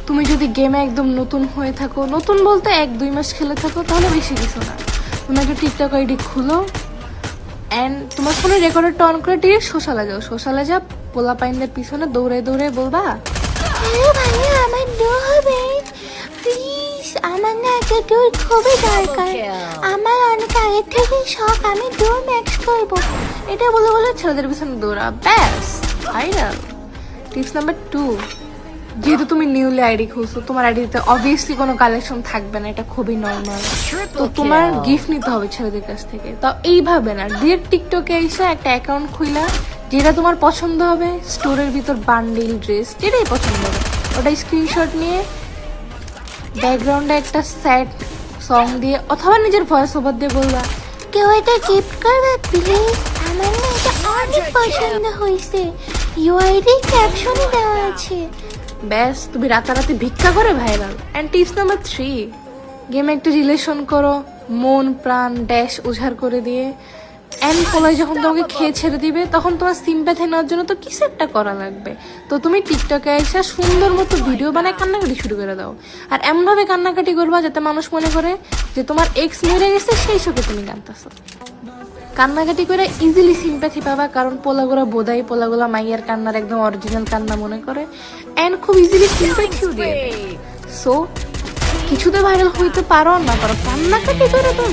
তুমি যদি গেমে একদম নতুন হয়ে থাকো, নতুন বলতে 1-2 মাস খেলে থাকো, তাহলে বেশি কিছু না, তুমি একটা টিকটক আইডি খুলো অ্যান্ড তোমার ফোনে রেকর্ডারটা অন করে ডিরেক্ট সোশ্যালে যা পোলা পাইনদের পিছনে দৌড়ে দৌড়ে বলবা, হ্যালো ভাইয়া, আমার ডো হবে প্লিজ, আমার না একটা ডোর খুবই দরকার, আমার অনেক আগে থেকে শখ, আমি ডো ম্যাক্স করবো। এটা বলে বলে ছেলেদের পিছনে দৌড়া, ব্যাস ভাইরাল। টিপস নাম্বার 2, যেহেতু তুমি নিউলি আইডি খুলছো, তোমার আইডিতে অবভিয়াসলি কোনো কালেকশন থাকবে না, এটা খুবই নর্মাল। তো তোমার গিফট নিতে হবে ছেলেদের কাছ থেকে। তো এইভাবে না, ডিরেক্ট টিকটকে এসে একটা অ্যাকাউন্ট খুইলা, যেটা তোমার পছন্দ হবে, স্টোরের ভিতর বান্ডিল, ড্রেস, যেটাই পছন্দ হবে, ওটা স্ক্রিনশট নিয়ে ব্যাকগ্রাউন্ডে একটা স্যাড সং দিয়ে অথবা নিজের ভয়েস ওভার দিয়ে বলবা, কেউ এটা গিফট করবে প্লিজ, আমার না এটা অনেক পছন্দ হয়েছে, ইউআইডি ক্যাপশনে দেওয়া আছে। ব্যাস তুমি রাতারাতি ভিক্ষা করে ভাইরাল। অ্যান্ড টিপস নাম্বার 3, গেমে একটা রিলেশন করো, মন প্রাণ ড্যাশ উজাড় করে দিয়ে, অ্যান্ড পোলায় যখন তোমাকে খেয়ে ছেড়ে দিবে, তখন তোমার সিম্প্যাথি নেওয়ার জন্য তো কিছু একটা করা লাগবে। তো তুমি টিকটকে এসে সুন্দর মতো ভিডিও বানায় কান্নাকাটি শুরু করে দাও। আর এমনভাবে কান্নাকাটি করবা যাতে মানুষ মনে করে যে তোমার এক্স মরে গেছে, সেই শোকে তুমি কাঁদতেছো। কান্নাকাটি করে ইজিলি সিম্প্যাথি পাবা, কারণ পোলাগুলা মাইয়ার কান্নার একদম অরিজিনাল কান্না মনে করে, অ্যান্ড খুব ইজিলি সিম্প্যাথিও দিয়ে। সো কিছুতে ভাইরাল হইতে পারো না পারো, কান্নাকাটি করে তুমি